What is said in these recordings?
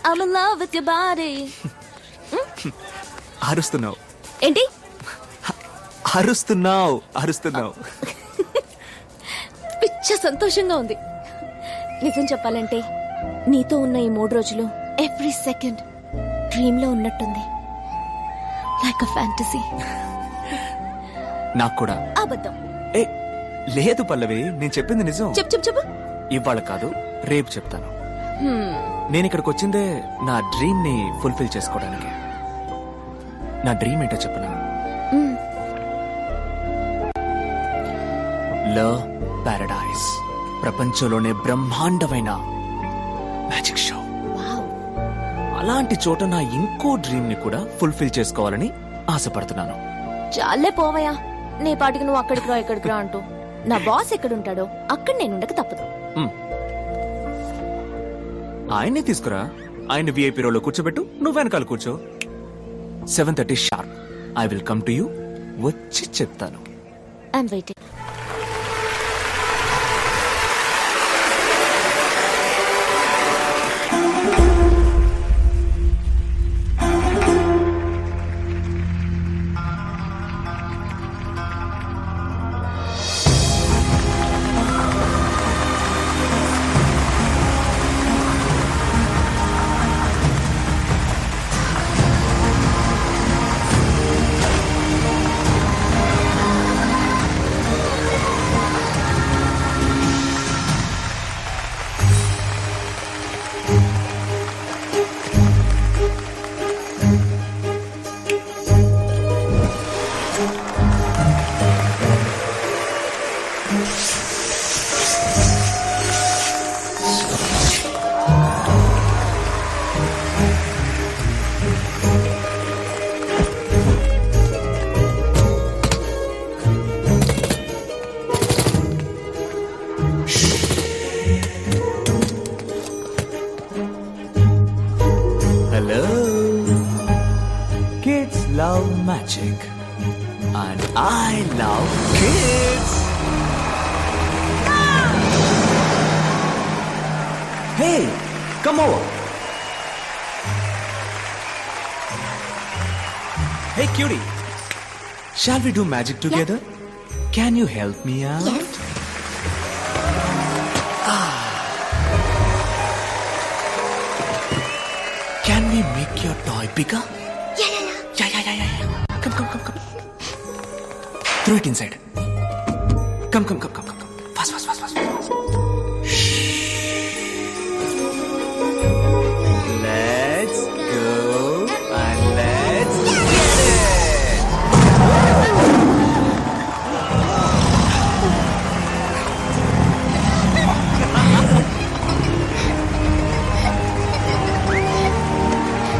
I'm in love with your body. అరుస్తున్నావు ఏంటి? అరుస్తున్నావు పిచ్చ సంతోషంగా ఉంది. నిజం చెప్పాలంటే నీతో ఉన్న ఈ 3 రోజులు ఎవ్రీ సెకండ్ డ్రీమ్ లో ఉన్నట్టుంది. Like a fantasy. నాకు కూడా. అబద్ధం. ఏ లేదు పల్లవి, నేను చెప్పింది నిజం. చెప్పు. ఇవాళ కాదు, రేపు చెప్తాను. నేను ఇక్కడికి వచ్చిందే నా డ్రీమ్ ని ఫుల్ఫిల్ చేసుకోవడానికి. నా డ్రీమ్ ఏంటో చెప్పనా? లవ్ పారడైజ్, ప్రపంచంలోనే బ్రహ్మాండమైన మ్యాజిక్ షో. అలాంటి చోట నా ఇంకో డ్రీమ్ ని కూడా ఫుల్ఫిల్ చేసుకోవాలని ఆశపడుతున్నాను. చాలే పోవయ్యా, నీ పాటికి నువ్వు అక్కడికి రా ఇక్కడికి రా అంటూ. నా బాస్ ఎక్కడుంటాడో అక్కడ నేను ఉండక తప్పదు. ఆయన్ని తీసుకురా, ఆయన విఐపీ రోలో కూర్చోబెట్టు, నువ్వు వెనకాల కూర్చో. 7:30 sharp I will come to you. వచ్చి చెప్తాను. I'm waiting. Love magic and I love kids. Hey, come over. Hey cutie, shall we do magic together? Yeah. Can you help me out? Yes. Can we make your toy bigger? Yeah. Come. Throw it inside. Come. Fast. Let's go and let's get it.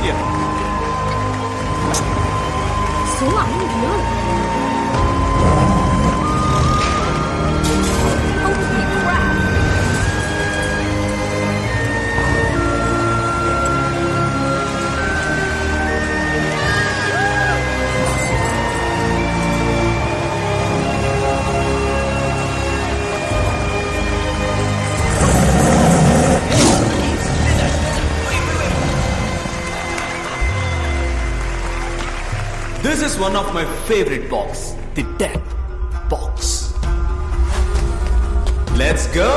Yeah. So I'm here. Holy crap. This is one of my favorite box, the death box. Let's go!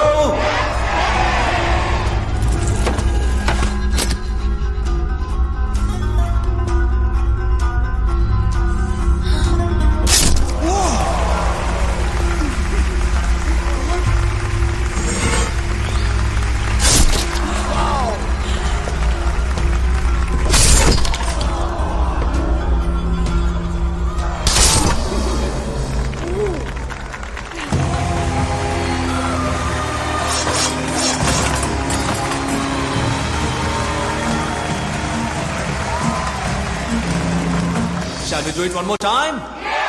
Shall we do it one more time? Yeah!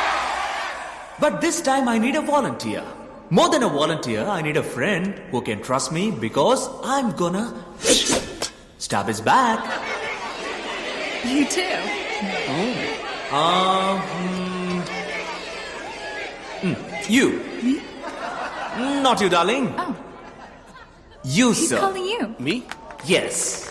But this time I need a volunteer. More than a volunteer, I need a friend who can trust me because I'm gonna stab his back. You too. You. Not you, darling. Oh. You, He's sir. calling you. Me? Yes.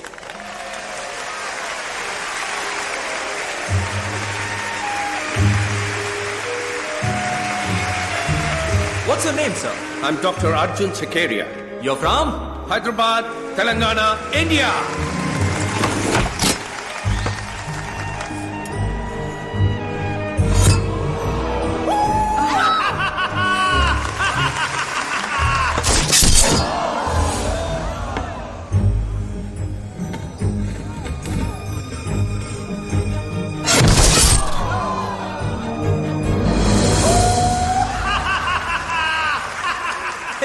What's your name, sir? I'm Dr. Arjun Chakaria. You're from? Hyderabad, Telangana, India.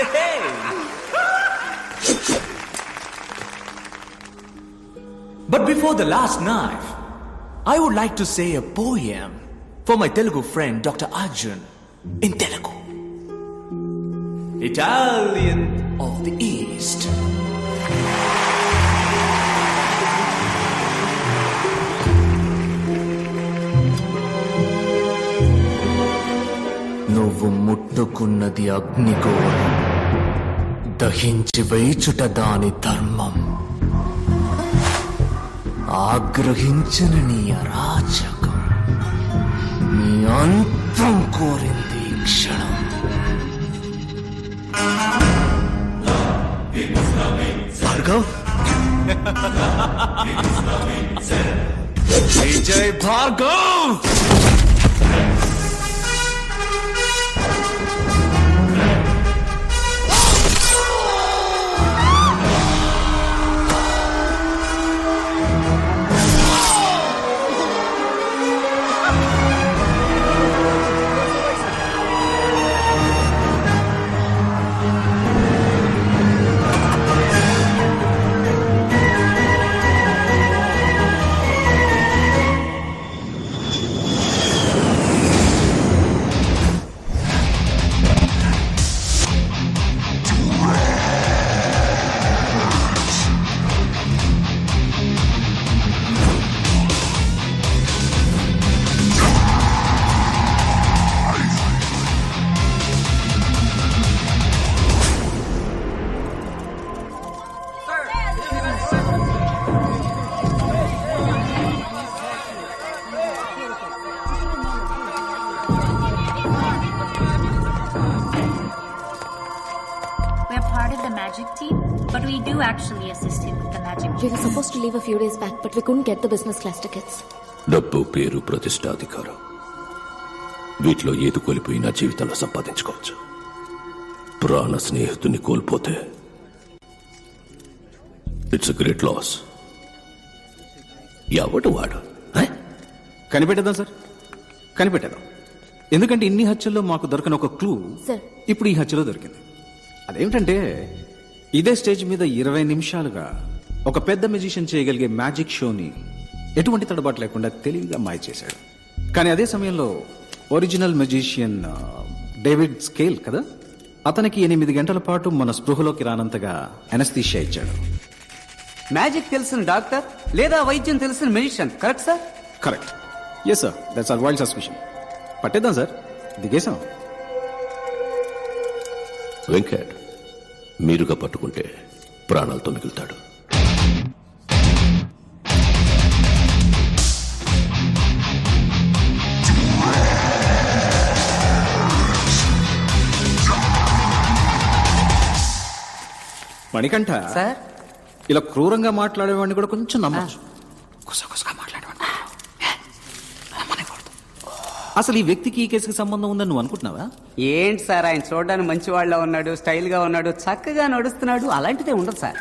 Hey! But before the last knife, I would like to say a poem for my Telugu friend Dr. Arjun in Telugu. Italian of the East. నువ్వు ముట్టుకున్నది అగ్నిగోళం, దహించి వేచుట దాని ధర్మం. ఆగ్రహించిన నీ అరాచకం, నీ అంతం కోరింది ఈ క్షణం. Bhargav, Vijay Bhargav. We're part of the magic team, but we do actually assist him with the magic. We were supposed to leave a few days back, but we couldn't get the business class tickets. డబ్బు, పేరు, ప్రతిష్ట, అధికారం, వీటిలో ఏది కోల్పోయినా జీవితంలో సంపాదించుకోవచ్చు. ప్రాణ స్నేహితుని కోల్పోతే ఇట్స్ గ్రేట్ లాస్. ఎవడు వాడు? కనిపెట్టేద్దాం సార్, కనిపెట్టేద్దాం. ఎందుకంటే ఇన్ని హత్యల్లో మాకు దొరకని ఒక క్లూ సార్. ఇప్పుడు ఈ హత్యలో దొరికింది. అదేమిటంటే ఇదే స్టేజ్ మీద 20 నిమిషాలుగా ఒక పెద్ద మెజిషియన్ చేయగలిగే మ్యాజిక్ షోని ఎటువంటి తడబాటు లేకుండా తెలివిగా మాయ చేశాడు. కానీ అదే సమయంలో ఒరిజినల్ మెజిషియన్ డేవిడ్ స్కేల్ కదా, అతనికి 8 గంటల పాటు మన స్పృహలోకి రానంతగా అనస్థీషియా ఇచ్చాడు. మ్యాజిక్ తెలిసిన డాక్టర్ లేదా వైద్యం తెలిసిన magician, correct sir? Correct. Yes sir, that's our wild suspicion. పట్టేద్దాం సార్, దిగేసాం. వెంకట్ మీరుగా పట్టుకుంటే ప్రాణాలతో మిగులుతాడు. మణికంఠ సార్, ఇలా క్రూరంగా మాట్లాడేవాడిని కూడా కొంచెం నమ్మచ్చు. గుసగుసగా మాట్లాడేవాడిని అసలు ఈ వ్యక్తికి ఈ కేసుకి సంబంధం ఉందని నువ్వు అనుకుంటున్నావా? ఏంటి సార్, ఆయన చూడడానికి మంచి వాళ్ళ ఉన్నాడు, స్టైల్ గా ఉన్నాడు, చక్కగా నడుస్తున్నాడు, అలాంటిదే ఉండదు సార్.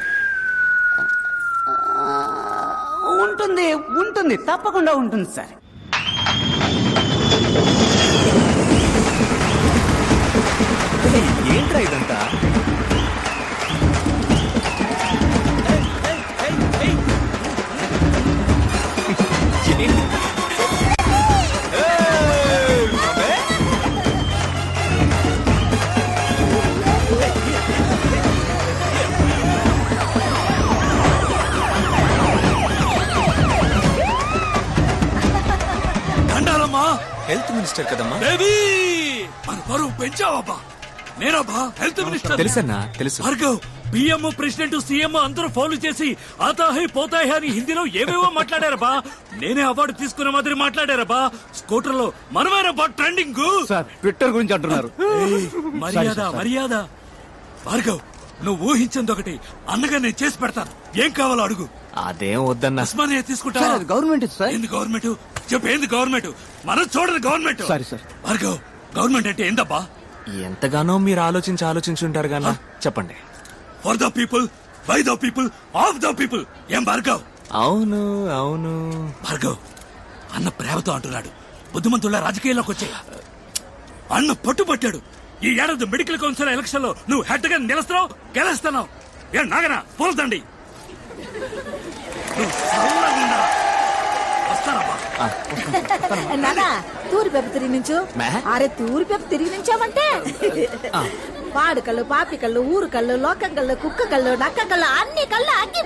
ఉంటుంది ఉంటుంది, తప్పకుండా ఉంటుంది సార్. ఏంట్రా ఇదంతా? హెల్త్ మినిస్టర్ కదమ్మా. మన పరువు పెంచావబ్బా. నేనబ్బా హెల్త్ మినిస్టర్. తెలుసన్నా, తెలుసు. భార్గవ్, పిఎం ప్రెసిడెంట్ సీఎం అందరూ ఫౌలు చేసి ఆతాహై పోతాహై అని హిందీలో ఏవేవో మాట్లాడారబ్బా. నేనే అవార్డు తీసుకునే మాదిరి మాట్లాడారబ్బా. స్కూటర్ లో మనమేనబ్బా ట్రెండింగ్. ట్విట్టర్ గురించి అంటున్నారు. మర్యాద మర్యాద. భార్గవ్, నువ్వు ఊహించింది ఒకటి, అన్నగా నేను చేసి పెడతాను. ఏం కావాలో అడుగు. అదేం వద్దన్నా. ఉస్మానియా తీసుకుంటా. Government sir. ఏంది గవర్నమెంట్? చెప్పు, ఏంది గవర్నమెంట్? మనం చూడదు government. Sorry sir. Bhargav, government అంటే ఏందబ్బా? ఎంతగానో మీరు ఆలోచించుంటారు కన్నా. చెప్పండి. For the people, by the people, of the people. ఏం భార్గవ్? అవును అవును. భార్గవ్, అన్న ప్రేమతో అంటున్నాడు. బుద్ధిమంతుల రాజకీయాల్లోకి వచ్చే అన్న పట్టుబట్టాడు. ఈ ఏడాది మెడికల్ కౌన్సిల్ ఎలక్షన్ లో నువ్వు హెడ్ గా నిలుస్తున్నావు, గెలుస్తున్నావు. ఏ నాగనా పోల్దండి. నానా తూరి పెప్ప తిరిగి నుంచు. అరే తూరి పెప్ప తిరిగి నుంచామంటే పాడు కళ్ళు, పాపి కళ్ళు, ఊరు కళ్ళు, లోకం కళ్ళు, కుక్క కళ్ళు, నక్క కళ్ళు, అన్ని కళ్ళు అగ్గి